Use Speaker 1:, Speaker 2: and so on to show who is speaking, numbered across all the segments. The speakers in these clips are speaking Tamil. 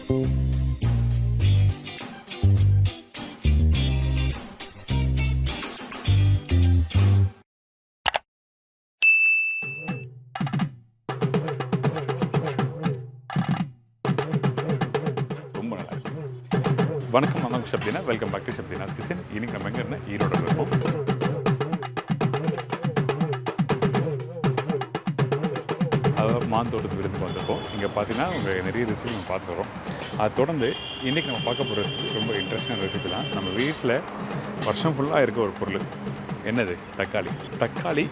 Speaker 1: வணக்கம், நான் Shabdina. Welcome back to Shabdina's kitchen. இன்னைக்கு நம்ம எங்கே இருந்தால் ஈரோடு இருக்கோம். அதாவது மாந்தோட்டத்து விருந்துக்கு வந்திருக்கோம். இங்கே பார்த்தீங்கன்னா உங்கள் நிறைய ரெசிபி நம்ம பார்த்துட்டு வரோம். அதை தொடர்ந்து இன்றைக்கி நம்ம பார்க்க போகிற ரெசிபி ரொம்ப இன்ட்ரெஸ்டிங்கான ரெசிபி தான். நம்ம வீட்டில் வருஷம் ஃபுல்லாக இருக்க ஒரு பொருள் என்னது? தக்காளி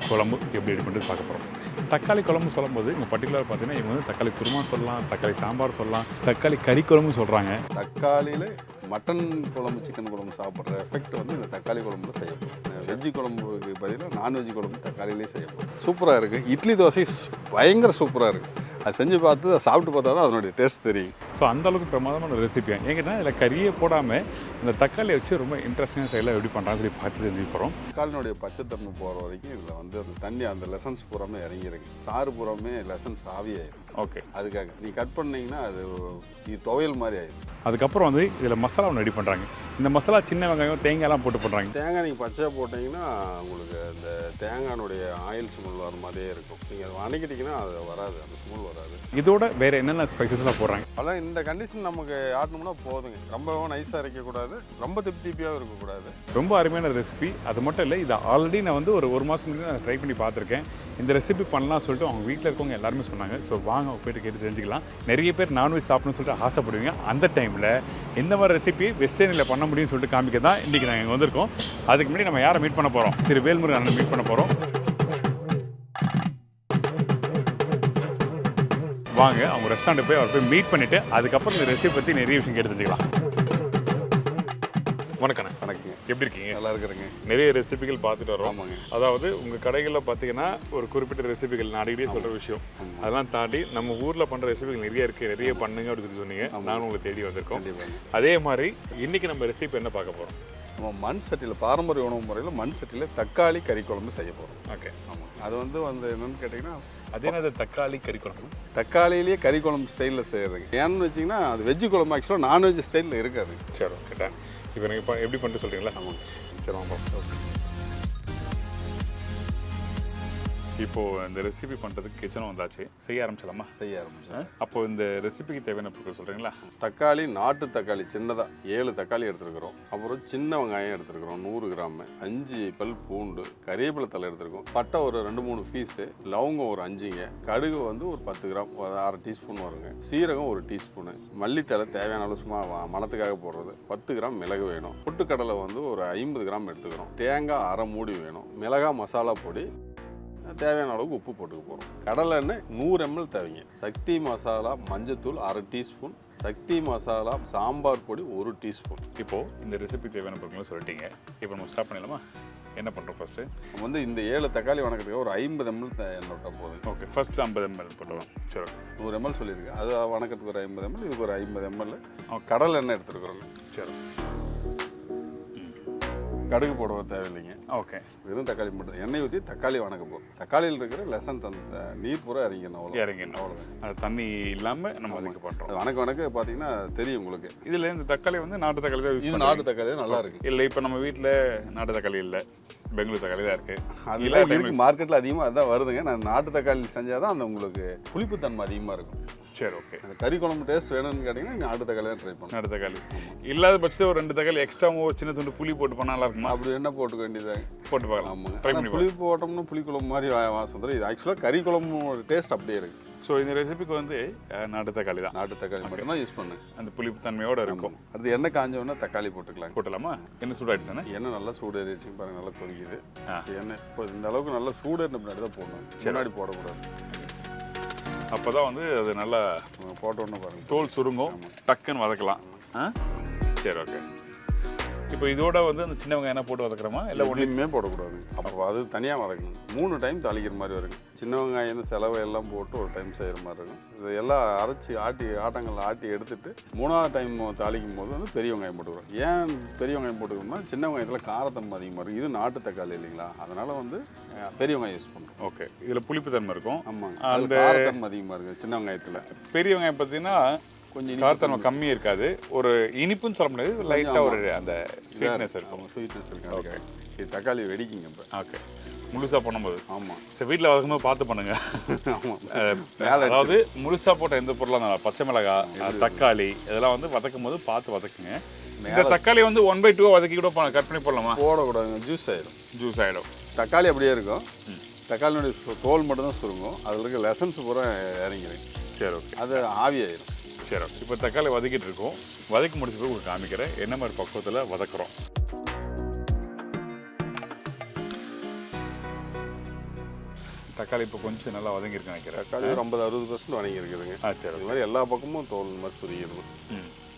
Speaker 1: குழம்பு எப்படி ரெடி பண்ணுறது பார்க்க போகிறோம். தக்காளி குழம்பு சொல்லும்போது இங்கே பர்டிகுலராக பார்த்தீங்கன்னா இவங்க வந்து தக்காளி குருமா சொல்லலாம், தக்காளி சாம்பார் சொல்லலாம், தக்காளி கறி குழம்பு சொல்கிறாங்க.
Speaker 2: தக்காளியில் மட்டன் குழம்பு, சிக்கன் குழம்பு சாப்பிட்ற எஃபெக்ட் வந்து இந்த தக்காளி குழம்புல செய்யப்படும். வெஜ்ஜு குழம்புக்கு பதிலாக நான்வெஜ் குழம்பு தக்காளியிலே செய்யப்படும். சூப்பராக இருக்குது. இட்லி தோசை பயங்கர சூப்பராக இருக்குது. அது செஞ்சு பார்த்து அதை சாப்பிட்டு பார்த்தா தான் அதனுடைய டேஸ்ட் தெரியும்.
Speaker 1: ஸோ அந்தளவுக்கு பிரமாதமான ரெசிபி. ஏங்கிட்ட இதில் கறியை போடாமல் இந்த தக்காளியை வச்சு ரொம்ப இன்ட்ரெஸ்டிங்காக ஸ்டைலில் எப்படி பண்ணுறாங்க சொல்லி பார்த்து தெரிஞ்சுக்க போகிறோம்.
Speaker 2: தக்காளினுடைய பச்சைத்தன்மை போகிற வரைக்கும் இதில் வந்து அந்த தண்ணி அந்த லெசன்ஸ் பூராமே இறங்கிருக்கு. சாறு பூராமே லெசன்ஸ் ஆவியாயிடும்.
Speaker 1: ஓகே,
Speaker 2: அதுக்காக நீ கட் பண்ணிங்கன்னா அது துவையல் மாதிரி ஆயிடும்.
Speaker 1: அதுக்கப்புறம் வந்து இதில் மசாலா ஒன்று ரெடி பண்ணுறாங்க. இந்த மசாலா சின்ன வெங்காயம் தேங்காய்லாம் போட்டு பண்ணுறாங்க.
Speaker 2: தேங்காய் நீங்கள் பச்சையாக போட்டிங்கன்னா உங்களுக்கு அந்த தேங்காயினுடைய ஆயில் ஸ்மெல் வர மாதிரியே இருக்கும். நீங்கள் அதை வணக்கிட்டிங்கன்னா அது வராது, அந்த ஸ்மெல் வராது.
Speaker 1: இதோட வேறு என்னென்ன ஸ்பைசஸ்லாம் போடுறாங்க?
Speaker 2: அதான் இந்த கண்டிஷன் நமக்கு ஆட்டணும்னா போதுங்க. ரொம்பவும் நைஸாக இருக்கக்கூடாது, ரொம்ப திப்பியாகவும் இருக்கக்கூடாது.
Speaker 1: ரொம்ப அருமையான ரெசிபி. அது மட்டும் இல்லை, இதை ஆல்ரெடி நான் வந்து ஒரு மாதம் முன்னாடி நான் ட்ரை பண்ணி பார்த்துருக்கேன். இந்த ரெசிபி பண்ணலாம் சொல்லிட்டு அவங்க வீட்டில் இருக்கவங்க எல்லாருமே சொன்னாங்க. ஸோ வாங்க போய்ட்டு கேட்டு தெரிஞ்சுக்கலாம். நிறைய பேர் நான்வெஜ் சாப்பிடணும்னு சொல்லிட்டு ஆசைப்படுவீங்க. அந்த டைமில் எந்த மாதிரி ரெசிபி வெஸ்டர்னில் பண்ண முடியும்னு சொல்லிட்டு காமிக்க தான் இன்றைக்கி நாங்கள் இங்கே வந்திருக்கோம். அதுக்கு முன்னாடி நம்ம யாரை மீட் பண்ண போகிறோம்? திரு வேல்முருகன் மீட் பண்ண போகிறோம். வாங்க அவங்க ரெஸ்டாரண்ட் போய் அவர் போய் மீட் பண்ணிவிட்டு அதுக்கப்புறம் இந்த ரெசிபி பற்றி நிறைய விஷயம் கேட்டு தெரிஞ்சுக்கலாம். வணக்கண்ணே.
Speaker 2: வணக்கங்க.
Speaker 1: எப்படி இருக்கீங்க?
Speaker 2: நல்லா இருக்கிறேங்க.
Speaker 1: நிறைய ரெசிபிகள் பார்த்துட்டு வரோம்.
Speaker 2: ஆமாங்க.
Speaker 1: அதாவது உங்கள் கடைகளில் பார்த்தீங்கன்னா ஒரு குறிப்பிட்ட ரெசிபிகள் நான் அடிக்கடி சொல்கிற விஷயம், அதெல்லாம் தாண்டி நம்ம ஊரில் பண்ணுற ரெசிபிகள் நிறைய இருக்குது, நிறைய பண்ணுங்க அப்படின்னு சொல்லி சொன்னீங்க. நானும் உங்களை தேடி வந்திருக்கோம். அதே மாதிரி இன்றைக்கி நம்ம ரெசிபி என்ன பார்க்க போகிறோம்?
Speaker 2: நம்ம மண் சட்டியில் பாரம்பரிய உணவு முறையில் மண் சட்டியில் தக்காளி கறி குழம்பு செய்ய போகிறோம்.
Speaker 1: ஓகே.
Speaker 2: ஆமாம். அது வந்து என்னென்னு கேட்டிங்கன்னா,
Speaker 1: அதே என்னது தக்காளி கறி குழம்பு?
Speaker 2: தக்காளியிலேயே கறி குழம்பு ஸ்டைலில் செய்கிறதுங்க. ஏன்னு வச்சிங்கன்னா அது வெஜ்ஜு குழம்பு ஆக்சுவலாக நான்வெஜ் ஸ்டைலில் இருக்காது.
Speaker 1: சரி, ஓகே. இப்போ நீங்கள் இப்போ எப்படி பண்ணிட்டு சொல்கிறீங்களா?
Speaker 2: ஆமாம்.
Speaker 1: சரி, வாங்க. ஓகே. இப்போது இந்த ரெசிபி பண்ணுறதுக்கு கிச்சனும் வந்தாச்சு. செய்ய ஆரம்பிச்சலாமா?
Speaker 2: செய்ய ஆரம்பிச்சேன்.
Speaker 1: அப்போது இந்த ரெசிபிக்கு தேவையான பொருட்கள் சொல்கிறீங்களா?
Speaker 2: தக்காளி, நாட்டு தக்காளி சின்னதாக 7 தக்காளி எடுத்துருக்குறோம். அப்புறம் சின்ன வெங்காயம் எடுத்துருக்குறோம் 100 கிராமு, 5 பல் பூண்டு, கறிவேப்பிலை தலை எடுத்துருக்கோம், பட்டை ஒரு 2-3 பீஸு, லவங்கம் ஒரு 5ங்க, கடுகு வந்து ஒரு 10 கிராம், ஒரு 1/2 டீஸ்பூன் வருங்க, சீரகம் ஒரு டீஸ்பூனு, மல்லித்தலை தேவையான அளவு சும்மா மணத்துக்காக போடுறது, 10 கிராம் மிளகு வேணும், பொட்டுக்கடலை வந்து ஒரு 50 கிராம் எடுத்துக்கிறோம், தேங்காய் 1/2 மூடி வேணும், மிளகாய் மசாலா பொடி, தேவையான அளவுக்கு உப்பு போட்டுக்க போகிறோம், கடலை எண்ணெய் 100 ml தேவைங்க, சக்தி மசாலா மஞ்சத்தூள் 1/2 டீஸ்பூன், சக்தி மசாலா சாம்பார் பொடி 1 டீஸ்பூன்.
Speaker 1: இப்போது இந்த ரெசிபி தேவையான பொருட்களும் சொல்லிட்டீங்க. இப்போ நம்ம ஸ்டார்ட் பண்ணிடலாமா? என்ன பண்ணுறோம் ஃபஸ்ட்டு?
Speaker 2: நம்ம வந்து இந்த 7 தக்காளி வணக்கிறதுக்கு ஒரு 50 ml எண்ணெய் விட்டால் போதும்.
Speaker 1: ஓகே, ஃபஸ்ட்டு 50 ml போட்டுருவோம். சரி,
Speaker 2: 100 ml சொல்லியிருக்கு. அது வணக்கிறதுக்கு ஒரு 50 ml, இதுக்கு ஒரு 50 ml கடலை எண்ணெய் எடுத்துருக்குறோங்க.
Speaker 1: சரி.
Speaker 2: கடுகு போட தேவையில்லைங்க.
Speaker 1: ஓகே.
Speaker 2: வெறும் தக்காளி மட்டும் எண்ணெய் ஊற்றி தக்காளி வணக்க போகும். தக்காளியில் இருக்கிற லெசன்ஸ் அந்த நீர் பூரா இறங்கணும். அவ்வளோதான்.
Speaker 1: அது தண்ணி இல்லாமல் நம்ம அதுக்கு பண்ணுறோம்.
Speaker 2: வணக்க பார்த்தீங்கன்னா தெரியும் உங்களுக்கு.
Speaker 1: இதில் இந்த தக்காளி வந்து நாட்டு தக்காளி தான் யூஸ்
Speaker 2: பண்ணுறோம். நாட்டு தக்காளி தான் நல்லா இருக்குது.
Speaker 1: இல்லை, இப்போ நம்ம வீட்டில் நாட்டு தக்காளி இல்லை, பெங்களூர் தக்காளி தான் இருக்குது.
Speaker 2: அதெல்லாம் இருக்குது, மார்க்கெட்டில் அதிகமாக அதுதான் வருதுங்க. நான் நாட்டு தக்காளி செஞ்சால் தான் அந்த உங்களுக்கு புளிப்புத்தன்மை அதிகமாக இருக்கும்.
Speaker 1: சரி, ஓகே.
Speaker 2: அந்த கறி குழம்பு டேஸ்ட் வேணும்னு கேட்டிங்கன்னா நாட்டு தக்காளி தான் ட்ரை பண்ணுவோம்.
Speaker 1: நாட்டு தக்காளி இல்லாத பட்சத்தில் ஒரு 2 தக்காளி எக்ஸ்ட்ராவும் சின்ன துண்டு புளி போட்டு பண்ணால் நல்லா இருக்குமா?
Speaker 2: அப்படி என்ன போட்டுக்க வேண்டியதாக
Speaker 1: போட்டு பார்க்கலாம்.
Speaker 2: ஆமாங்க. புளி போட்டோம்னா புளி குழம்பு மாதிரி வாசம் தரும். இது ஆக்சுவலாக கறி குழம்பு டேஸ்ட் அப்படியே இருக்குது.
Speaker 1: ஸோ இந்த ரெசிபிக்கு வந்து நாட்டு தக்காளி தான்.
Speaker 2: நாட்டு தக்காளி மட்டும் தான் யூஸ் பண்ணேன்.
Speaker 1: அந்த புளிப்பு தன்மையோடு இருக்கும்.
Speaker 2: அது எண்ணெய் காஞ்சோன்னா தக்காளி போட்டுக்கலாம்.
Speaker 1: போட்டலாமா? என்ன சூடாயிடுச்சுன்னா? எண்ணெய்
Speaker 2: நல்லா சூடு ஏறிடுச்சு பாருங்க, நல்லா கொதிக்குது. எண்ணெய் இப்போ இந்த அளவுக்கு நல்லா சூடு ஏறின பின்னாடி தான் போடணும், முன்னாடி போடக்கூடாது.
Speaker 1: அப்போ தான் வந்து அது நல்லா
Speaker 2: போட்டோன்னு பாருங்கள்,
Speaker 1: தோல் சுருங்கும், டக்குன்னு வதக்கலாம். சரி, ஓகே. இப்போ இதோட வந்து அந்த சின்ன வெங்காயம் என்ன போட்டு வதக்குறோமா? இல்லை
Speaker 2: ஒன்றுமே போடக்கூடாது. அப்போ அது தனியாக வதக்கணும். 3 டைம் தாளிக்கிற மாதிரி வருங்க. சின்ன வெங்காயம் செலவை எல்லாம் போட்டு ஒரு டைம் செய்கிற மாதிரி இருக்கும். இதையெல்லாம் அரைச்சி ஆட்டங்களில் ஆட்டி எடுத்துட்டு 3ஆவது டைம் தாளிக்கும் போது வந்து பெரிய வெங்காயம் போட்டுக்கிறோம். ஏன் பெரிய வெங்காயம் போட்டுக்கணும்னா சின்ன வெங்காயத்தில் காரத்தன்மை அதிகமாக இருக்கும். இது நாட்டு தக்காளி இல்லைங்களா, அதனால் வந்து பெரிய வெங்காயம் யூஸ் பண்ணுறோம்.
Speaker 1: ஓகே. இதில் புளிப்பு தன்மை இருக்கும்.
Speaker 2: ஆமாங்க, அது காரத்தன்மை அதிகமாக இருக்குது சின்ன வெங்காயத்தில்.
Speaker 1: பெரிய வெங்காயம் பார்த்தீங்கன்னா
Speaker 2: கொஞ்சம்
Speaker 1: காரத்தன்மை கம்மியாக இருக்காது, ஒரு இனிப்புன்னு சொல்ல முடியாது, லைட்டாக ஒரு அந்த ஸ்வீட்னஸ் இருக்கும்.
Speaker 2: ஸ்வீட்னஸ் இருக்கு. ஓகே, இது தக்காளி வெடிக்குங்க இப்போ.
Speaker 1: ஓகே, முழுசாக பண்ணும்போது.
Speaker 2: ஆமாம்,
Speaker 1: சரி, வீட்டில் வதக்கும்போது பார்த்து பண்ணுங்க.
Speaker 2: ஆமாம்,
Speaker 1: அதாவது முழுசாக போட்ட எந்த பொருளாக இருந்தாலும் பச்சை மிளகாய், தக்காளி இதெல்லாம் வந்து வதக்கும் போது பார்த்து வதக்குங்க. இந்த தக்காளி வந்து 1/2 வதக்கி கூட கட் பண்ணி போடலாமா?
Speaker 2: போடக்கூடாதுங்க, ஜூஸ் ஆகிடும்.
Speaker 1: ஜூஸ் ஆகிடும்.
Speaker 2: தக்காளி அப்படியே இருக்கும், தக்காளினுடைய தோல் மட்டும் தான் சுருங்கும், அதில் இருக்க லெசன்ஸ் பூரா இறங்கிடும்.
Speaker 1: சரி, ஓகே,
Speaker 2: அது ஆவியாயிடும்.
Speaker 1: சரி, ஓகே. இப்போ தக்காளி வதக்கிட்டு இருக்கோம், வதக்கி முடிச்ச பிறகு உங்களுக்கு காமிக்கிறேன் என்ன மாதிரி பக்குவத்தில் வதக்குறோம். தக்காளி இப்போ கொஞ்சம் நல்லா வதங்கியிருக்கு நினைக்கிறேன்.
Speaker 2: தக்காளி ஒரு 50-60% வதங்கியிருக்குதுங்க.
Speaker 1: சரி,
Speaker 2: இது மாதிரி எல்லா பக்கமும் தோல் மாதிரி சுருங்கிடணும்,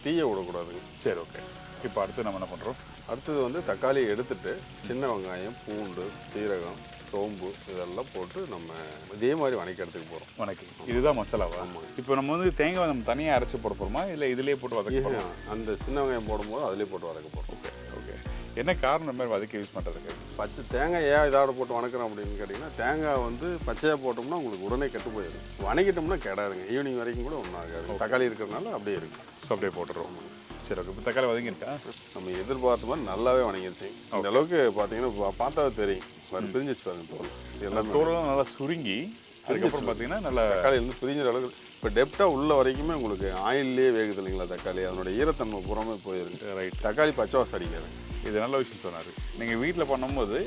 Speaker 2: தீய விடக்கூடாதுங்க.
Speaker 1: சரி, ஓகே. இப்போ அடுத்து நம்ம என்ன பண்ணுறோம்?
Speaker 2: அடுத்தது வந்து தக்காளியை எடுத்துட்டு சின்ன வெங்காயம், பூண்டு, சீரகம், சோம்பு இதெல்லாம் போட்டு நம்ம இதே மாதிரி வணக்கிறதுக்கு போகிறோம்.
Speaker 1: வணக்கி இதுதான் மசாலாவா? ஆமாம். இப்போ நம்ம வந்து தேங்காய் நம்ம தனியாக அரைச்சி போட போகிறோமா, இல்லை இதிலே போட்டு வதக்க போகிறோம்?
Speaker 2: அந்த சின்ன வெங்காயம் போடும்போது அதிலே போட்டு வதக்க போகிறோம்.
Speaker 1: Okay, okay. என்ன காரணம் இந்த மாதிரி வதக்கி யூஸ் பண்ணுறதுக்கு?
Speaker 2: பச்சை தேங்காய் ஏன் இதோட போட்டு வணக்கிறோம் அப்படின்னு கேட்டிங்கன்னா, தேங்காய் வந்து பச்சையாக போட்டோம்னா உங்களுக்கு உடனே கெட்டு போயிடும், வணக்கிட்டோம்னா கெடாதுங்க, ஈவினிங் வரைக்கும் கூட ஒன்றும் ஆகாது. தக்காளி இருக்கிறதுனால அப்படியே இருக்கும்.
Speaker 1: ஸோ அப்படியே போட்டுருவோம். சரி, ஓகே. இப்போ தக்காளி வதங்கியிருக்கா?
Speaker 2: நம்ம எதிர்பார்த்த மாதிரி நல்லாவே வணங்கிடுச்சு. இந்த அளவுக்கு பார்த்தீங்கன்னா பார்த்தாவே தெரியும், பிரிஞ்சிச்சு பாருங்க தோல். எல்லாம்
Speaker 1: தோலெல்லாம் நல்லா சுருங்கி அதுக்கப்புறம் பார்த்தீங்கன்னா நல்லா
Speaker 2: தக்காளி வந்து பிரிஞ்சிற அளவுக்கு இப்போ டெப்டாக உள்ள வரைக்குமே உங்களுக்கு ஆயிலே வேகுது இல்லைங்களா தக்காளி, அதனோட ஈரத்தன்மை பூராமே போயிருக்கு. ரைட், தக்காளி பச்சை வாசம் அடிக்காது. இது நல்ல விஷயம் சொன்னார்.
Speaker 1: நீங்கள் வீட்டில் பண்ணும்போது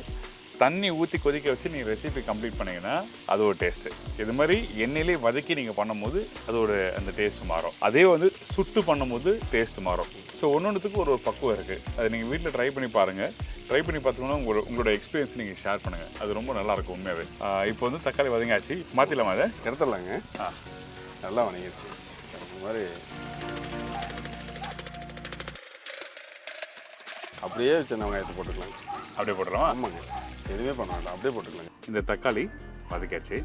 Speaker 1: தண்ணி ஊற்றி கொதிக்க வச்சு நீங்கள் ரெசிபி கம்ப்ளீட் பண்ணிங்கன்னா அது ஒரு டேஸ்ட்டு. இது மாதிரி எண்ணெயிலே வதக்கி நீங்கள் பண்ணும்போது அது ஒரு அந்த டேஸ்ட் மாறும். அதே வந்து சுட்டு பண்ணும்போது டேஸ்ட் மாறும். ஸோ ஒன்னொன்றுத்துக்கு ஒரு பக்குவம் இருக்குது. அதை நீங்கள் வீட்டில் ட்ரை பண்ணி பாருங்கள். ட்ரை பண்ணி பார்த்தோம்னா உங்களோட எக்ஸ்பீரியன்ஸ் நீங்கள் ஷேர் பண்ணுங்கள், அது ரொம்ப நல்லாயிருக்கும் உண்மையாகவே. இப்போ வந்து தக்காளி வதங்காச்சு, மாற்றிடலாமா? அதை
Speaker 2: எடுத்துடலாங்க. நல்லா வணங்கிடுச்சு. இந்த மாதிரி அப்படியே சின்ன வெங்காயத்தை போட்டுக்கலாங்க.
Speaker 1: அப்படியே போட்டுடலாமா?
Speaker 2: ஆமாங்க, எதுவுமே பண்ண வேண்டாம், அப்படியே போட்டுக்கலாங்க.
Speaker 1: இந்த தக்காளி வதக்காச்சு.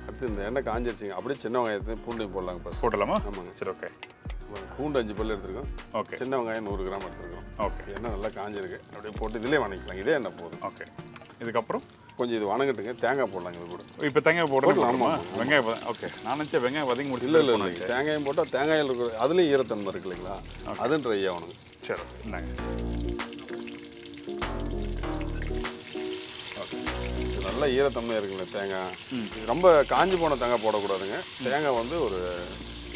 Speaker 2: அடுத்து இந்த எண்ணெய் காஞ்சிருச்சுங்க, அப்படியே சின்ன வெங்காயத்தையும் பூண்டையும் போடலாங்க. ஃபஸ்ட்
Speaker 1: போட்டலாமா?
Speaker 2: ஆமாங்க.
Speaker 1: சரி, ஓகே.
Speaker 2: பூண்டு 5 பல் எடுத்துருக்கோம்.
Speaker 1: ஓகே.
Speaker 2: சின்ன வெங்காயம் 100 கிராம் எடுத்துருக்கோம்.
Speaker 1: ஓகே.
Speaker 2: எண்ணெய் நல்லா காஞ்சிருக்கு, அப்படியே போட்டு இதிலே வணங்கிக்கலாம். இதே எண்ணெய் போதும்.
Speaker 1: ஓகே. இதுக்கப்புறம்
Speaker 2: கொஞ்சம் இது வணங்கட்டுங்க, தேங்காய் போடலாங்க இது கூட.
Speaker 1: இப்போ தேங்காய் போடலாம்.
Speaker 2: ஆமாம்,
Speaker 1: வெங்காயம். ஓகே, நான் நினச்சேன் வெங்காயம் வதங்கி முடிச்சு.
Speaker 2: இல்லை இல்லை, தேங்காயம் போட்டால் தேங்காயில் இருக்கிற அதுலேயும் ஈரத்தன்மை இருக்கு இல்லைங்களா, அதுவும் ட்ரை ஆகணுங்க.
Speaker 1: சரி, இந்தாங்க.
Speaker 2: நல்லா ஈரத்தன்மை இருக்குங்க தேங்காய். இது ரொம்ப காஞ்சி போன தேங்காய் போடக்கூடாதுங்க. தேங்காய் வந்து ஒரு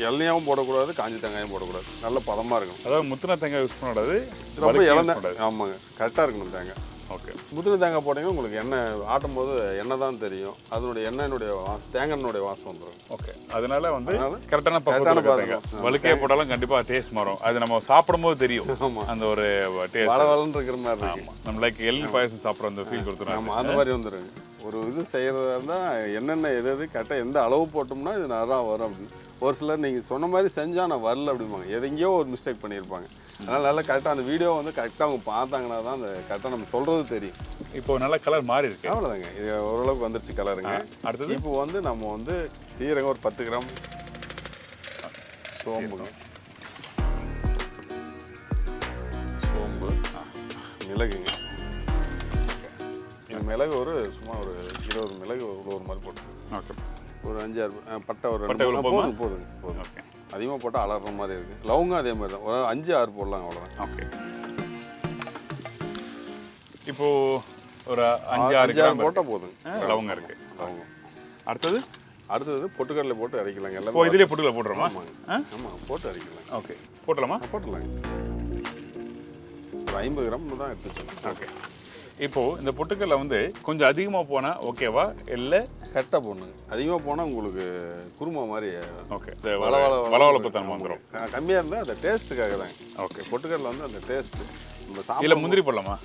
Speaker 2: இளநியாகவும் போடக்கூடாது, காஞ்சி தேங்காயும் போடக்கூடாது, நல்ல பதமாக இருக்கணும்.
Speaker 1: அதாவது முத்தின தேங்காய் யூஸ் பண்ணக்கூடாது,
Speaker 2: ரொம்ப இளந்த. ஆமாங்க, கரெக்டாக இருக்கணும் தேங்காய்.
Speaker 1: ஓகே.
Speaker 2: முத்தின தேங்காய் போட்டிங்கன்னா உங்களுக்கு எண்ணெய் ஆட்டும் போது எண்ணெய் தான் தெரியும், அதனுடைய எண்ணெயினுடைய தேங்காயினுடைய வாசம் வந்துடும்.
Speaker 1: ஓகே. அதனால வந்து கரெக்டான பதம். வழுக்கையை போட்டாலும் கண்டிப்பாக டேஸ்ட் மாறும், அது நம்ம சாப்பிடும்போது தெரியும். ஆமாம், அந்த ஒரு டேஸ்ட்
Speaker 2: வளவலன்னு இருக்கிற மாதிரி இருக்கு.
Speaker 1: ஆமாம், நம்ம லைக் எள்ளு பாயசம் சாப்பிட்ற அந்த ஃபீல் கொடுத்துரும்.
Speaker 2: ஆமாம், அந்த மாதிரி வந்துடுங்க. ஒரு இது செய்கிறதா இருந்தால் என்னென்ன எது கரெக்டாக எந்த அளவு போட்டோம்னா இது நல்லா வரும் அப்படின்னு. ஒரு சிலர் நீங்கள் சொன்ன மாதிரி செஞ்சால் நான் வரல அப்படிம்பாங்க, எங்கேயோ ஒரு மிஸ்டேக் பண்ணியிருப்பாங்க. அதனால் நல்லா கரெக்டாக அந்த வீடியோ வந்து கரெக்டாக அவங்க பார்த்தாங்கன்னா தான் அந்த கரெக்டாக நம்ம சொல்கிறது தெரியும்.
Speaker 1: இப்போ நல்ல கலர் மாறி இருக்கு.
Speaker 2: அவ்வளோதாங்க, இது ஓரளவுக்கு வந்துருச்சு கலருங்க. அடுத்தது இப்போ வந்து நம்ம வந்து சீரகம் ஒரு 10 கிராம், சோம்புங்க, சோம்பு, மிளகுங்க. இது மிளகு ஒரு சும்மா ஒரு 20 மிளகு ஒரு மாதிரி போட்டு. ஓகே. ஒரு 5-6 பட்டை ஒரு போதுங்க. போதுங்க. ஓகே. அதிகமாக போட்டால் அலற மாதிரி இருக்குது. லவங்கம் அதே மாதிரி தான், ஒரு 5-6 போடலாம், அவ்வளோதான். ஓகே.
Speaker 1: இப்போது ஒரு 5-6 கிராம்
Speaker 2: போட்டால் போதுங்க.
Speaker 1: லவங்கம் இருக்குது.
Speaker 2: லவங்கம்.
Speaker 1: அடுத்தது
Speaker 2: பொட்டுக்கடலை போட்டு அரைக்கலாங்க. எல்லாம்
Speaker 1: இதிலே பொட்டுக்கடலை போட்டுருமா?
Speaker 2: ஆமாம், போட்டு அரைக்கலாம்.
Speaker 1: ஓகே, போட்டலாமா?
Speaker 2: போட்டுடலாங்க. ஒரு 50 கிராம் தான் எடுத்து வச்சுக்கோங்க.
Speaker 1: ஓகே. இப்போது இந்த பொட்டுக்கடலை வந்து கொஞ்சம் அதிகமாக போனால் ஓகேவா, இல்லை
Speaker 2: கரெக்டாக போடணுங்க? அதிகமாக போனால் உங்களுக்கு குருமா மாதிரி.
Speaker 1: ஓகே, வளவளப்பு தன்மை வந்துடும்.
Speaker 2: கம்மியாக இருந்தால் அந்த டேஸ்ட்டுக்காக தாங்க. ஓகே. பொட்டுக்கடலை வந்து அந்த டேஸ்ட்டு நம்ம
Speaker 1: இல்லை முந்திரி போடலாமா?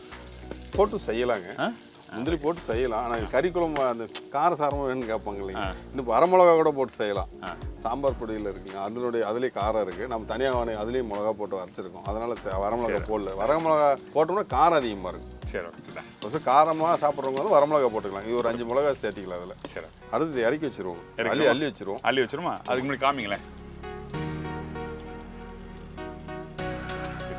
Speaker 2: போட்டு செய்யலாங்க, முந்திரி போட்டு செய்யலாம். ஆனால் கறி குழம்பு அந்த காரசாரமாக வேணும்னு கேட்பாங்க இல்லைங்க, இன்னும் வரமிளகா கூட போட்டு செய்யலாம். சாம்பார் பொடியில் இருக்குங்க, அதுலேயே காரம் இருக்குது. நம்ம தனியாக அதுலேயும் மிளகா போட்டு அரைச்சிருக்கோம், அதனால் வரமிளகா போடல. வரமிளகா போட்டோம்னா காரம் அதிகமாக இருக்கும். சரி, ஃபஸ்ட்டு காரமாக சாப்பிட்றவங்க வந்து வரமிளகா போட்டுக்கலாம். இது ஒரு 5 மிளகா சேர்த்திக்கலாம் அதில். சரி. அடுத்து இறக்கி வச்சுருவோம், அள்ளி வச்சுருவோம்.
Speaker 1: அள்ளி வச்சுருமா? அதுக்கு முன்னாடி காமிங்களேன்.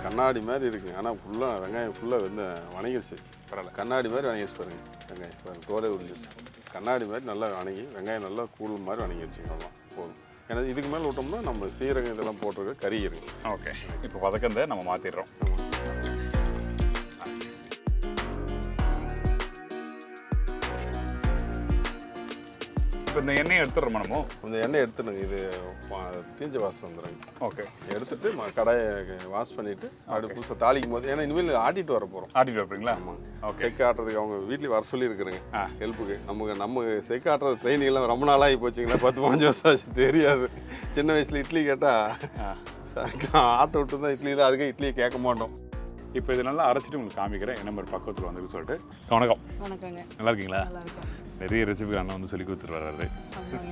Speaker 2: கண்ணாடி மாதிரி இருக்குங்க, ஆனால் ஃபுல்லாக வெங்காயம் ஃபுல்லாக வந்து வணங்கிடுச்சு. பரவாயில்ல, கண்ணாடி மாதிரி வணங்கிடுச்சு பாருங்க. வெங்காயம் பாருங்க, தோலை உரிஞ்சிருச்சு. கண்ணாடி மாதிரி நல்லா வணங்கி வெங்காயம் நல்லா கூழ் மாதிரி வணங்கிடுச்சுங்க. அவ்வளோ போதும். ஏன்னா இதுக்கு மேலே விட்டோம்னா நம்ம சீரகம் இதெல்லாம் போட்டிருக்க கறி இருக்கு.
Speaker 1: ஓகே, இப்போ வதக்கத்தை நம்ம மாற்றிடுறோம். இப்போ இந்த எண்ணெயை எடுத்துடுறோம் நம்ம.
Speaker 2: இந்த எண்ணெய் எடுத்துடுங்க, இது தீஞ்ச வாசம் வந்துடுங்க.
Speaker 1: ஓகே,
Speaker 2: எடுத்துட்டு கடாயை வாஷ் பண்ணிவிட்டு அப்படி புதுசாக தாளிக்கும் போது, ஏன்னா இனிமேல் ஆட்டிட்டு வர போகிறோம்.
Speaker 1: ஆட்டிட்டு வரீங்களா?
Speaker 2: ஆமாம். ஓகே, செக்கு ஆட்டுறதுக்கு அவங்க வீட்லேயும் வர சொல்லியிருக்கிறேங்க ஹெல்ப்புக்கு. நம்ம செக்கு ஆட்டுறது ட்ரைனிங்லாம் ரொம்ப நாளாகி போச்சுங்களா, 10-15 வருஷம் ஆச்சு, தெரியாது. சின்ன வயசில் இட்லி கேட்டால் ஆட்ட விட்டு தான் இட்லி தான், அதுக்கே இட்லியை கேட்க மாட்டோம்.
Speaker 1: இப்போ இது நல்லா அரைச்சிட்டு உங்களுக்கு காமிக்கிறேன் என்ன மாதிரி பக்கத்தில் வந்துருக்கு சொல்லிட்டு. வணக்கம்.
Speaker 3: வணக்கங்க.
Speaker 1: நல்லா இருக்கீங்களா?
Speaker 3: நல்லா இருக்கேன்.
Speaker 1: நிறைய ரெசிபி அண்ணன் வந்து சொல்லி கொடுத்துட்டு வர்றாரு.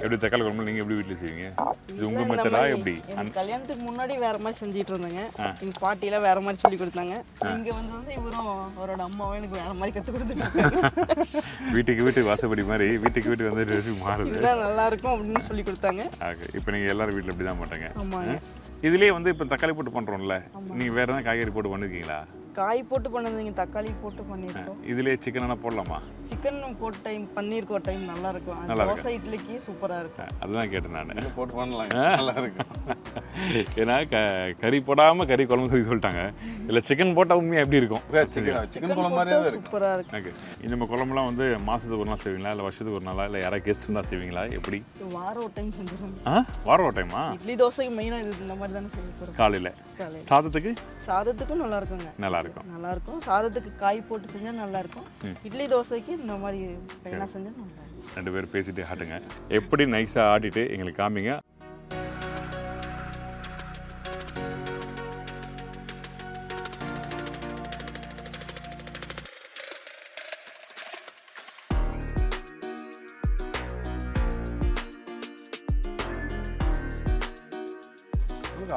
Speaker 1: எப்படி தக்காளி குழம்பு நீங்கள் எப்படி வீட்டில் செய்வீங்க? இது உங்கள் மெத்தடா எப்படி?
Speaker 3: கல்யாணத்துக்கு முன்னாடி வேற மாதிரி செஞ்சுட்டு இருந்தாங்க. எங்கள் பாட்டிலாம் வேற மாதிரி சொல்லி கொடுத்தாங்க. இங்கே வந்து இவரும் அவரோட அம்மாவும் எனக்கு வேற மாதிரி கற்றுக் கொடுத்துட்டாங்க.
Speaker 1: வீட்டுக்கு வாசப்படி மாதிரி வீட்டுக்கு வந்து ரெசிபி மாறுது.
Speaker 3: இதுதான் நல்லா இருக்கும் அப்படின்னு சொல்லி கொடுத்தாங்க.
Speaker 1: ஓகே, இப்போ நீங்கள் எல்லாரும் வீட்டில் இப்படி தான் பண்ணுறாங்க.
Speaker 3: ஆமாங்க.
Speaker 1: இதுலேயே வந்து இப்போ தக்காளி போட்டு பண்ணுறோம்ல, நீங்கள் வேறு எதாவது காய்கறி போட்டு பண்ணிருக்கீங்களா?
Speaker 3: காய் போட்டு பண்ணதுங்க, தக்காளி போட்டு பண்ணியிருக்கோம்.
Speaker 1: இதுலேயே சிக்கன் என்ன போடலாமா?
Speaker 3: சிக்கன் போட்டு டைம் பண்ணியிருக்கோம், டைம் நல்லா இருக்கும். தோசை இட்லிக்கு சூப்பராக இருக்கும்.
Speaker 1: அதுதான் கேட்டேன் நான்.
Speaker 2: போட்டு பண்ணலாம், நல்லா இருக்கும்.
Speaker 1: ஏன்னா கறி போடாமல் கறி குழம்பு சொல்லி சொல்லிட்டாங்க. இல்லை சிக்கன் போட்டால் உண்மையாக எப்படி இருக்கும்?
Speaker 2: சிக்கன் குழம்பு மாதிரியே தான் இருக்கும்,
Speaker 3: சூப்பராக இருக்கும்.
Speaker 1: ஓகே, இந்த குழம்புலாம் வந்து மாதத்துக்கு ஒரு நாள் செய்வீங்களா, இல்லை வருஷத்துக்கு ஒரு நாளா, இல்லை யாராவது கெஸ்ட் தான் செய்வீங்களா, எப்படி?
Speaker 3: வாரம் ஒரு டைம் செஞ்சிடும்.
Speaker 1: வாரம் ஒரு டைமா?
Speaker 3: இட்லி தோசைக்கு மெயினாக இது இந்த மாதிரி தானே செய்ய போகிறோம்.
Speaker 1: காலையில் சாதத்துக்கும் நல்லா இருக்கும்.
Speaker 3: நல்லா இருக்கும். சாதத்துக்கு காய் போட்டு செஞ்சா நல்லா இருக்கும். இட்லி தோசைக்கு இந்த மாதிரி என்ன செஞ்சா நல்லா இருக்கும்.
Speaker 1: 2 பேரும் பேசிட்டு ஆட்டுங்க, எப்படி நைஸாக ஆட்டிட்டு எங்களுக்கு காமிங்க.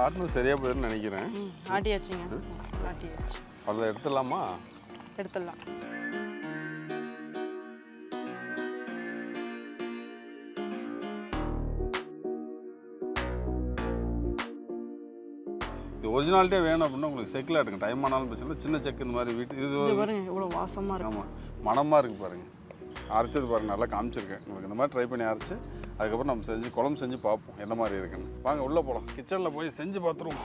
Speaker 2: ஆட்டினது சரியா போயிருன்னு நினைக்கிறேன்.
Speaker 3: ஆட்டியாச்சுங்க, ஆட்டியாச்சு.
Speaker 2: அதில் எடுத்துடலாமா?
Speaker 3: எடுத்துடலாம்.
Speaker 2: இது ஒரிஜினாலிட்டியே வேணும் அப்படின்னா உங்களுக்கு செக்கில் ஆட்டுங்க. டைம் ஆனாலும் பிரச்சனை இல்லை. சின்ன செக்கு இந்த மாதிரி வீட்டு இது
Speaker 3: பாருங்க எவ்வளோ வாசமாக இருக்கும்.
Speaker 2: ஆமாம், மணமாக இருக்குது பாருங்கள். அரைச்சது பாருங்கள், நல்லா காமிச்சிருக்கேன் உங்களுக்கு. இந்த மாதிரி ட்ரை பண்ணி அரைச்சி அதுக்கப்புறம் நம்ம குழம்பு செஞ்சு பார்ப்போம் என்ன மாதிரி இருக்குன்னு. வாங்க உள்ளே போகலாம், கிச்சனில் போய் செஞ்சு பார்த்துருவோம்.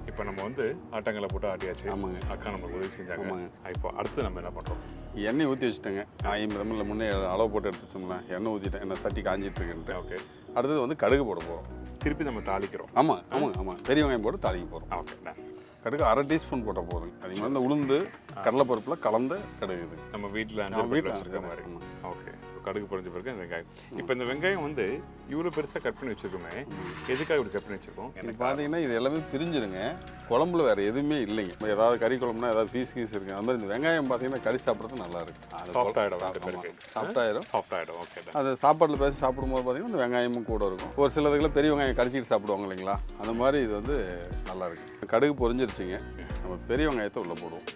Speaker 1: இப்போ நம்ம வந்து ஆட்டங்களை போட்டு ஆட்டியாச்சு.
Speaker 2: ஆமாங்க,
Speaker 1: அக்கா நம்மளுக்கு உதவி செஞ்சாங்க.
Speaker 2: ஆமாங்க.
Speaker 1: இப்போ அடுத்து நம்ம என்ன பண்ணுறோம்?
Speaker 2: எண்ணெய் ஊற்றி வச்சுட்டேங்க. 50 ml முன்னே அளவு போட்டு எடுத்து வச்சோம்னா எண்ணெய் ஊற்றிட்டேன், எண்ணெய் சட்டி காஞ்சிட்டு இருக்குன்ட்டு.
Speaker 1: ஓகே,
Speaker 2: அடுத்தது வந்து கடுகு போட போகிறோம்.
Speaker 1: திருப்பி நம்ம தாளிக்கிறோம்.
Speaker 2: ஆமாம், பெரிய வெங்காயம் போட்டு தாளிக்க போகிறோம்.
Speaker 1: ஓகே,
Speaker 2: கடுகு 1/2 டீஸ்பூன் போட்டால் போதுங்க. அதிகமாக இந்த உளுந்து கடலைப்பருப்பில் கலந்த கடுகு இது
Speaker 1: நம்ம வீட்டில் வச்சுருக்க மாதிரி. ஓகே, கடுகு பொரிஞ்ச பிறகு அந்த வெங்காயம். இப்போ இந்த வெங்காயம் வந்து இவ்வளோ பெருசாக கட் பண்ணி வச்சுருக்கோமே, எதுக்காக இப்படி கட் பண்ணி வச்சுருக்கோம்?
Speaker 2: எனக்கு பார்த்தீங்கன்னா இது எல்லாமே பிரிஞ்சிருங்க. குழம்புல வேறு எதுவுமே இல்லைங்க. இப்போ ஏதாவது கறி குழம்புனா ஏதாவது பீஸ் இருக்குது, அந்த மாதிரி இந்த வெங்காயம் பார்த்தீங்கன்னா கறி சாப்பிட்றது நல்லா இருக்கும்.
Speaker 1: சாஃப்டாகிடும். ஓகே,
Speaker 2: அது சாப்பாட்டில் பேசி சாப்பிடும்போது பார்த்தீங்கன்னா இந்த வெங்காயமும் கூட இருக்கும். ஒரு சிலதுக்குலாம் பெரிய வெங்காயம் கடிச்சிட்டு சாப்பிடுவாங்க இல்லைங்களா, அந்த மாதிரி இது வந்து நல்லா இருக்கு. கடுகு பொரிஞ்சிருச்சுங்க. நம்ம பெரிய வெங்காயத்தை உள்ளே போடுவோம்.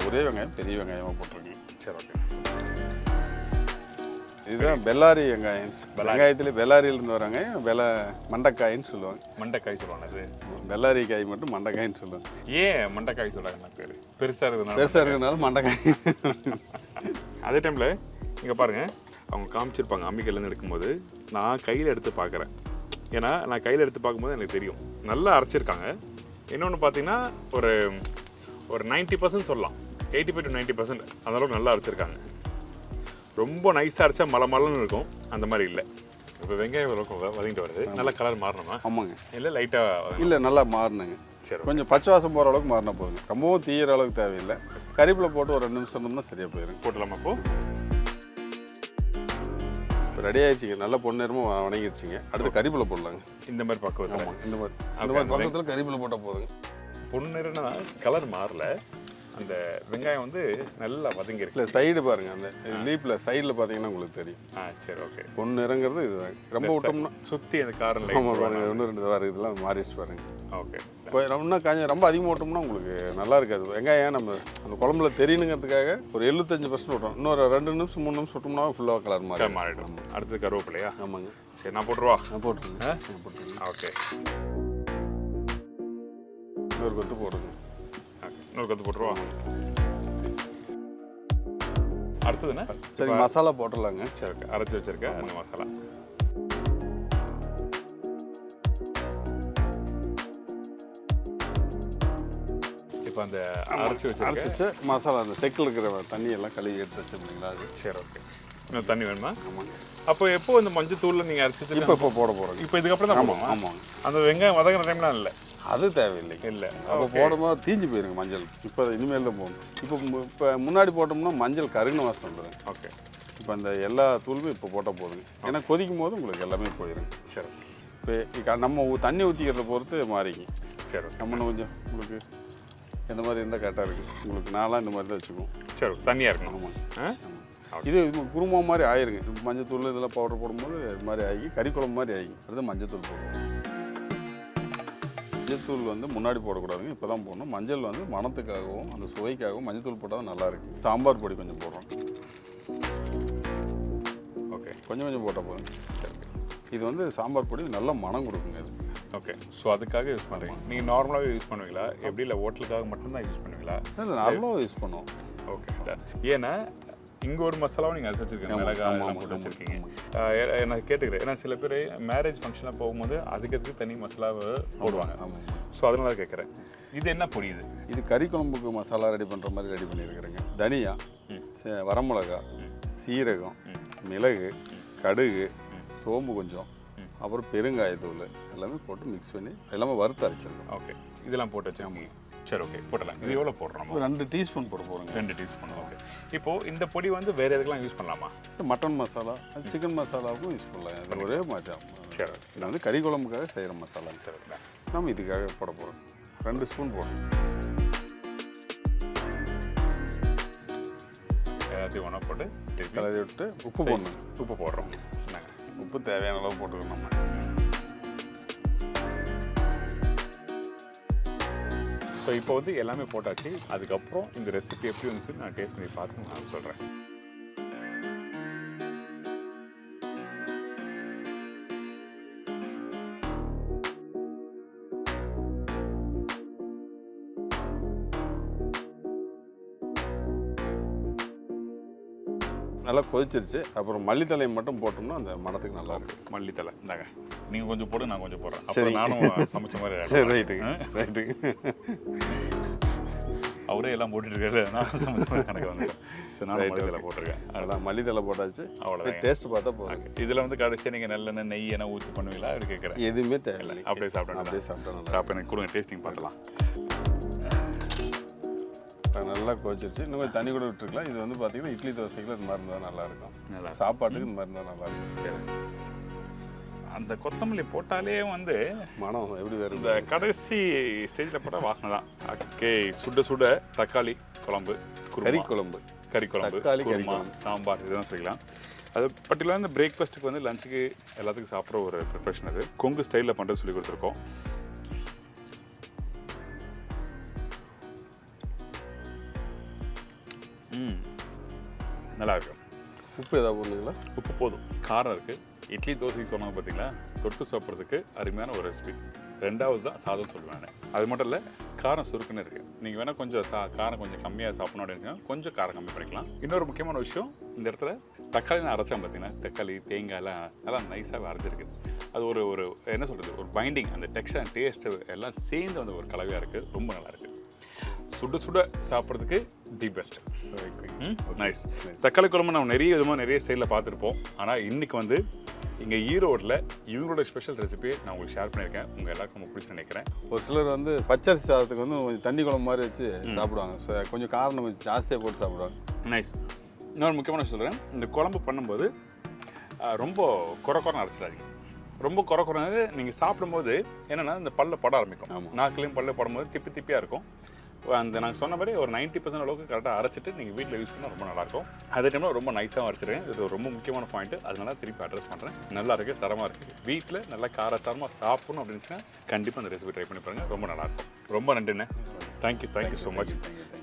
Speaker 2: ஒரே வெங்காயம் பெரிய வெங்காயமாக போட்டுருங்க.
Speaker 1: சரி, ஓகே.
Speaker 2: இதுதான் பெல்லாரி வெங்காயம். வெங்காயத்துல பெல்லாரியிலேருந்து வராங்க. மண்டைக்காயின்னு சொல்லுவாங்க.
Speaker 1: மண்டைக்காய் சொல்லுவாங்க. அது
Speaker 2: பெல்லாரி காய் மட்டும் மண்டைக்காயின்னு சொல்லுவாங்க.
Speaker 1: ஏன் மண்டைக்காய் சொல்கிறாங்க? பேர் பெருசாக
Speaker 2: இருக்கிறதுனால மண்டைக்காய்.
Speaker 1: அதே டைமில் இங்கே பாருங்கள், அவங்க காமிச்சிருப்பாங்க அம்மிக்கல்லேருந்து எடுக்கும்போது. நான் கையில் எடுத்து பார்க்குறேன். ஏன்னா நான் கையில் எடுத்து பார்க்கும்போது எனக்கு தெரியும் நல்லா அரைச்சிருக்காங்க. இன்னொன்று பார்த்தீங்கன்னா ஒரு 90% சொல்லலாம், 85 to 90% அந்தளவுக்கு நல்லா அரைச்சிருக்காங்க. ரொம்ப நைஸாக அரைச்சா மலன்னு இருக்கும், அந்த மாதிரி இல்லை. இப்போ வெங்காயம் வதங்கிட்டு வருது, நல்லா கலர் மாறணுமா?
Speaker 2: ஆமாங்க.
Speaker 1: இல்லை லைட்டாக
Speaker 2: இல்லை, நல்லா மாறினுங்க. சரி, கொஞ்சம் பச்சை வாசம் போகிற அளவுக்கு மாறினா போதுங்க. ரொம்பவும் தீயிற அளவுக்கு தேவையில்லை. கறிவேப்பிலை போட்டு ஒரு 2 நிமிஷம் இருந்தோம்னா சரியாக போயிடும்.
Speaker 1: போட்டலாமா?
Speaker 2: இப்போ ரெடி ஆயிடுச்சிங்க. நல்லா பொன்னிறமாக வணங்கிடுச்சிங்க. அடுத்து கறிவேப்பிலை போடலாங்க.
Speaker 1: இந்த மாதிரி பக்குவத்தில்.
Speaker 2: ஆமாம், இந்த மாதிரி பக்கத்தில் கறிவேப்பிலை போட்டால் போதுங்க.
Speaker 1: பொன்னிறன்னா கலர் மாறல, அந்த வெங்காயம் வந்து நல்லா வதங்கிருக்கு.
Speaker 2: இல்லை, சைடு பாருங்கள், அந்த லீப்பில் சைடில் பார்த்தீங்கன்னா உங்களுக்கு தெரியும்.
Speaker 1: சரி, ஓகே.
Speaker 2: பொன்னிறங்கிறது இதுதான். ரொம்ப விட்டோம்னா
Speaker 1: சுற்றி அந்த காரம்
Speaker 2: பாருங்கள், 1-2 வாரம் இதெல்லாம் மாறிச்சு பாருங்கள்.
Speaker 1: ஓகே,
Speaker 2: இன்னும் ரொம்ப அதிகமாக விட்டோம்னா உங்களுக்கு நல்லா இருக்காது. வெங்காயம் நம்ம அந்த குழம்புல தெரியணுங்கிறதுக்காக ஒரு 75% விட்டோம். இன்னொரு 2 நிமிஷம் 3 நிமிஷம் விட்டோம்னா ஃபுல்லாக கலர்
Speaker 1: மாறிடும். அடுத்து கருவேப்பிலையா?
Speaker 2: ஆமாங்க.
Speaker 1: சரி, நான் போட்டுருவா?
Speaker 2: போட்டுருங்க.
Speaker 1: ஓகே,
Speaker 2: இன்னொரு கொத்து போடுங்க.
Speaker 1: இன்னொரு கொத்து போட்டுருவா? அடுத்ததுண்ணா?
Speaker 2: சரி, மசாலா போட்டுடலாங்க.
Speaker 1: சரி, அரைச்சி வச்சிருக்கேன் அந்த மசாலா. இப்போ அந்த அரைச்சி
Speaker 2: அரைச்சிச்சு மசாலா அந்த செக்கில் இருக்கிற தண்ணியெல்லாம் கழுவி எடுத்து வச்சுருந்தீங்களா அது
Speaker 1: சரி ஓகே இன்னும் தண்ணி வேணுமா
Speaker 2: ஆமாங்க
Speaker 1: அப்போ எப்போ இந்த மஞ்சள் தூளில் நீங்கள் அரைச்சி வச்சு
Speaker 2: இப்போ போட போகிறோம்
Speaker 1: இப்போ இதுக்கப்புறம் தான்
Speaker 2: ஆமாம் ஆமாங்க
Speaker 1: அந்த வெங்காயம் வதங்கிற டைம்லாம் இல்லை
Speaker 2: அது தேவையில்லை
Speaker 1: இல்லை
Speaker 2: அப்போ போடும்போது தீஞ்சு போயிருங்க மஞ்சள் இப்போ இனிமேல் தான் போகணும் இப்போ முன்னாடி போட்டோம்னா மஞ்சள் கருகின வாசம் வந்துடுங்க
Speaker 1: ஓகே
Speaker 2: இப்போ அந்த எல்லா தூளுமே இப்போ போட்டால் போதுங்க ஏன்னா கொதிக்கும் போது உங்களுக்கு எல்லாமே போயிருங்க
Speaker 1: சரி
Speaker 2: இப்போ நம்ம தண்ணி ஊற்றிக்கிறத பொறுத்து மாறிங்க
Speaker 1: சரி
Speaker 2: நம்ம கொஞ்சம் உங்களுக்கு எந்த மாதிரி இருந்தால் கரெக்டாக இருக்குது உங்களுக்கு நாளாக இந்த மாதிரி தான் வச்சுக்குவோம்
Speaker 1: சரி தண்ணியாக இருக்கணும்
Speaker 2: ஆமாம் இது குருமா மாதிரி ஆயிருங்க மஞ்சள் தூள் இதெல்லாம் பவுடர் போடும்போது இது மாதிரி ஆகி கறி குழம்பு மாதிரி ஆகி அது மஞ்சள் தூள் போடுவோம் மஞ்சள் தூள் வந்து முன்னாடி போடக்கூடாதுங்க இப்போ தான் போடணும் மஞ்சள் வந்து மணத்துக்காகவும் அந்த சுவைக்காகவும் மஞ்சள் தூள் போட்டால் தான் நல்லாயிருக்கு சாம்பார் பொடி கொஞ்சம் போடுறோம்
Speaker 1: ஓகே
Speaker 2: கொஞ்சம் போட்டால் போதும் சரி இது வந்து சாம்பார் பொடி நல்ல மனம் கொடுக்குங்க இது
Speaker 1: ஓகே ஸோ அதுக்காக யூஸ் பண்ணுறீங்க நீங்கள் நார்மலாகவே யூஸ் பண்ணுவீங்களா எப்படி இல்லை ஹோட்டலுக்காக மட்டும்தான் யூஸ் பண்ணுவீங்களா
Speaker 2: இல்லை நார்மலாக யூஸ் பண்ணுவோம்
Speaker 1: ஓகே ஏன்னா இங்கே ஒரு மசாலாவும் நீங்கள் அரைச்சி வச்சுருக்கீங்க மிளகாய் எல்லாம் போட்டு வச்சுருக்கீங்க நான் கேட்டுக்கிறேன் ஏன்னா சில பேர் மேரேஜ் ஃபங்க்ஷனில் போகும்போது அதுக்கு தனி மசாலாவை போடுவாங்க ஸோ அதனால கேட்குறேன் இது என்ன பொடி இது
Speaker 2: கறி குழம்புக்கு மசாலா ரெடி பண்ணுற மாதிரி ரெடி பண்ணியிருக்கிறேங்க தனியா வரமிளகா சீரகம் மிளகு கடுகு சோம்பு கொஞ்சம் அப்புறம் பெருங்காயத்தூள் எல்லாமே போட்டு மிக்ஸ் பண்ணி எல்லாமே வறுத்து அரைச்சிருக்கோம்
Speaker 1: ஓகே இதெல்லாம் போட்டு வச்சுருக்கீங்க சரி ஓகே போட்டலாம் இது எவ்வளோ போடுறோம்
Speaker 2: 2 டீஸ்பூன் போட போகிறோங்க
Speaker 1: 2 டீஸ்பூன் ஓகே இப்போது இந்த பொடி வந்து வேறு எதுக்கெல்லாம் யூஸ் பண்ணலாமா
Speaker 2: மட்டன் மசாலா சிக்கன் மசாலாவுக்கும் யூஸ் பண்ணலாம் இது ஒரே மாதிரி
Speaker 1: சரி
Speaker 2: இது வந்து கறி குழம்புக்காக செய்கிற மசாலா
Speaker 1: சரி
Speaker 2: நம்ம இதுக்காக போட போகிறோம் 2 ஸ்பூன் போடுறோம்
Speaker 1: எல்லாத்தையும் ஒன்றா போட்டு
Speaker 2: கலரி விட்டு உப்பு போடணும்
Speaker 1: உப்பு போடுறோம்
Speaker 2: உப்பு தேவையான அளவு போட்டுக்கணும் நம்ம
Speaker 1: ஸோ இப்போ வந்து எல்லாமே போட்டாச்சு அதுக்கப்புறம் இந்த ரெசிபி எப்படி இருந்துச்சு நான் டேஸ்ட் பண்ணி பார்த்து நான் சொல்கிறேன்
Speaker 2: நல்லா கொதிச்சிருச்சு அப்புறம் மல்லித்தலையை மட்டும் போட்டோம்னா அந்த மணத்துக்கு நல்லா இருக்கு
Speaker 1: மல்லித்தலை இந்தாங்க நீங்கள் கொஞ்சம் போட்டு நான் கொஞ்சம் போடுறேன் அப்புறம் நானும் சமைச்ச மாதிரி
Speaker 2: சரி ரைட்டுங்க
Speaker 1: அவரே எல்லாம் போட்டுட்டு இருக்காரு நான் சமைச்ச மாதிரி கணக்கு வந்துட்டேன் சரி நான் மல்லித்தலை போட்டிருக்கேன்
Speaker 2: அதான் மல்லித்தலை போட்டாச்சு
Speaker 1: அவ்வளோதான்
Speaker 2: டேஸ்ட் பார்த்தா போதும்
Speaker 1: இதில் வந்து கடைசியாக நீங்கள் நல்லெண்ணெய் நெய் எண்ணெய் ஊற்றி பண்ணுவீங்களா அப்படி கேட்குறேன்
Speaker 2: எதுவுமே தேவையில்லை
Speaker 1: அப்படியே சாப்பிட்டேன் சாப்பிட்டு எனக்கு கொடுங்க டேஸ்டிங் பார்க்கலாம்
Speaker 2: நல்லா கொதிச்சிருச்சு இன்னும் கொஞ்சம் தண்ணி கூட விட்டுருக்கலாம் இது வந்து பார்த்தீங்கன்னா இட்லி தோசைக்கு இந்த மாதிரி இருந்தால் நல்லாயிருக்கும் சாப்பாட்டுக்கு இந்த மாதிரி இருந்தால் நல்லாயிருக்கும்
Speaker 1: சரி அந்த கொத்தமல்லி போட்டாலே வந்து
Speaker 2: மனம் எப்படி வேறு
Speaker 1: இந்த கடைசி ஸ்டேஜில் போட்டால் வாசனை தான் ஓகே சுட சுட தக்காளி குழம்பு கறி குழம்பு
Speaker 2: தக்காளி கறி
Speaker 1: சாம்பார் இதுதான் செய்யலாம் அது பர்டிகுலராக இந்த பிரேக்ஃபாஸ்ட்டுக்கு வந்து லஞ்சுக்கு எல்லாத்துக்கும் சாப்பிட்ற ஒரு ப்ரிப்ரேஷன் அது கொங்கு ஸ்டைலில் பண்ணுறது சொல்லி கொடுத்துருக்கோம் நல்லா இருக்கும்
Speaker 2: உப்பு ஏதாவது போடுங்களா
Speaker 1: உப்பு போதும் காரம் இருக்குது இட்லி தோசைக்கு சொன்னாங்க பார்த்தீங்களா தொட்டு சாப்பிட்றதுக்கு அருமையான ஒரு ரெசிபி ரெண்டாவது தான் சாதம் சொல்லுவேன் நான் அது மட்டும் இல்லை காரம் சுருக்குன்னு இருக்குது நீங்கள் வேணால் கொஞ்சம் காரம் கொஞ்சம் கம்மியாக சாப்பிடணும் அப்படின்னு கொஞ்சம் காரம் கம்மி பண்ணிக்கலாம் இன்னொரு முக்கியமான விஷயம் இந்த இடத்துல தக்காளி நான் அரைச்சேன் பார்த்தீங்கன்னா தக்காளி தேங்காயெல்லாம் நல்லா நைஸாக அரைச்சிருக்கு அது ஒரு என்ன சொல்கிறது ஒரு பைண்டிங் அந்த டெக்ஸ்டர் அண்ட் டேஸ்ட்டு எல்லாம் சேர்ந்து வந்து ஒரு கலவையாக இருக்குது ரொம்ப நல்லாயிருக்கு சுட சுட சாப்பிட்றதுக்கு தி பெஸ்ட் நைஸ் தக்காளி குழம்பு நம்ம நிறைய ஸ்டைலில் பார்த்துருப்போம் ஆனால் இன்றைக்கி வந்து இங்கே ஈரோட்டில் இவங்களோட ஸ்பெஷல் ரெசிபியை நான் உங்களுக்கு ஷேர் பண்ணியிருக்கேன் உங்கள் எல்லாருக்கும் ரொம்ப பிடிச்சி நினைக்கிறேன்
Speaker 2: ஒரு சிலர் வந்து பச்சரிசி சாதத்துக்கு வந்து கொஞ்சம் தண்ணி குழம்பு மாதிரி வச்சு சாப்பிடுவாங்க கொஞ்சம் காரம் கொஞ்சம் ஜாஸ்தியாக போட்டு சாப்பிடுவாங்க
Speaker 1: நைஸ் இன்னொரு முக்கியமான சொல்கிறேன் இந்த குழம்பு பண்ணும்போது ரொம்ப குறைன்னு அரைச்சிடாதீங்க ரொம்ப குறைக்குறது நீங்கள் சாப்பிடும்போது என்னென்னா இந்த பல்ல பட ஆரம்பிக்கும் நாக்குலையும் பல்ல படும்போது திப்பியாக இருக்கும் அந்த நாங்கள் சொன்ன மாதிரி ஒரு 90% அளவுக்கு கரெக்டாக அரைச்சிட்டு நீங்கள் வீட்டில் யூஸ் பண்ணால் ரொம்ப நல்லாயிருக்கும் அதே டைமில் ரொம்ப நைஸாக அரைச்சிருக்கேன் இது ரொம்ப முக்கியமான பாயிண்ட்டு அதனால திருப்பி அட்ரஸ் பண்ணுறேன் நல்லா இருக்குது தரமாக இருக்குது வீட்டில் நல்லா காரசாரமாக சாப்பிடணும் அப்படின்னுச்சுன்னா கண்டிப்பாக அந்த ரெசிபி ட்ரை பண்ணி பாருங்கள் ரொம்ப நல்லாயிருக்கும் ரொம்ப நன்றிண்ணே தேங்க்யூ ஸோ மச்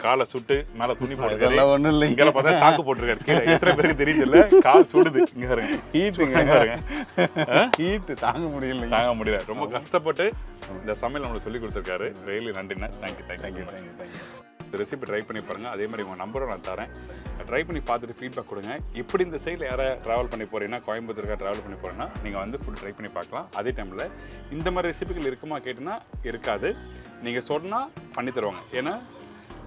Speaker 1: காலை சுட்டு மேலே துணி போட்டுருக்காரு
Speaker 2: ஒன்றும் இல்லை
Speaker 1: இங்கே பார்த்தா சாக்கு போட்டிருக்காரு கீழே எத்தனை பேருக்கு தெரியுது இல்லை கால் சுடுது இங்கே பாருங்க
Speaker 2: ஹீட்டு தாங்க முடியல
Speaker 1: ரொம்ப கஷ்டப்பட்டு இந்த சமையல் நம்மளுக்கு சொல்லி கொடுத்துருக்காரு ரெயிலி நன்றிண்ணே தேங்க்யூ இந்த ரெசிபி ட்ரை பண்ணி பாருங்கள் அதே மாதிரி உங்கள் நம்பரை நான் தரேன் ட்ரை பண்ணி பார்த்துட்டு ஃபீட்பேக் கொடுங்க இப்படி இந்த சைடில் யாரை ட்ராவல் பண்ணி போகிறீங்கன்னா கோயம்புத்தூருக்காக ட்ராவல் பண்ணி போகிறேன்னா நீங்கள் வந்து ஃபுட் ட்ரை பண்ணி பார்க்கலாம் அதே டைமில் இந்த மாதிரி ரெசிபிகள் இருக்குமா கேட்டுன்னா இருக்காது நீங்கள் சொன்னால் பண்ணி தருவாங்க ஏன்னா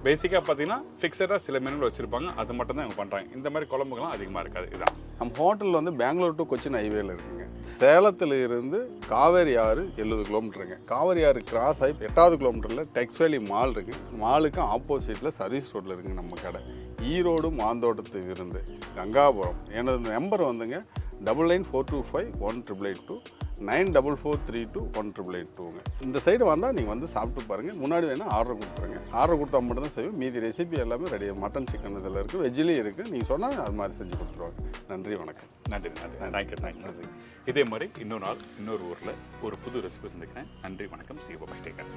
Speaker 1: பேசிக்காக பார்த்தீங்கன்னா ஃபிக்ஸடாக சில மெனுவில் வச்சுருப்பாங்க, அது மட்டும் தான் இவங்க பண்ணுறாங்க. இந்த மாதிரி குழம்புகள்லாம் அதிகமாக இருக்காது. இதுதான்
Speaker 2: நம்ம ஹோட்டல் வந்து பெங்களூர் டு கொச்சின் ஹைவேல இருக்குங்க. சேலத்தில் இருந்து காவேரி ஆறு 70 கிலோமீட்டருங்க. காவேரி ஆறு கிராஸ் ஆகி 8வது கிலோமீட்டரில் டெக்ஸ் வேலி மால் இருக்குது. மாலுக்கு ஆப்போசிட்டில் சர்வீஸ் ரோட்டில் இருக்குங்க நம்ம கடை. ஈரோடு மாந்தோட்டத்துக்கு இருந்து கங்காபுரம். எனது நம்பர் வந்துங்க 9942518882 9443218882ங்க. இந்த சைடு வந்தால் நீங்கள் வந்து சாப்பிட்டு பாருங்கள். முன்னாடி வேணால் ஆர்டர் கொடுத்துருங்க. ஆர்டர் கொடுத்தா மட்டும் தான் செய்வோம். மீதி ரெசிபி எல்லாமே ரெடி. மட்டன் சிக்கன் இதில் இருக்குது, வெஜ்ஜிலையும் இருக்குது. நீங்கள் சொன்னால் அது மாதிரி செஞ்சு கொடுத்துருவாங்க. நன்றி, வணக்கம்.
Speaker 1: நன்றி. தேங்க்யூ. இதே மாதிரி இன்னொரு நாள் இன்னொரு ஊரில் ஒரு புது ரெசிபி சந்திக்கிறேன். நன்றி, வணக்கம். See you. Bye. Take care.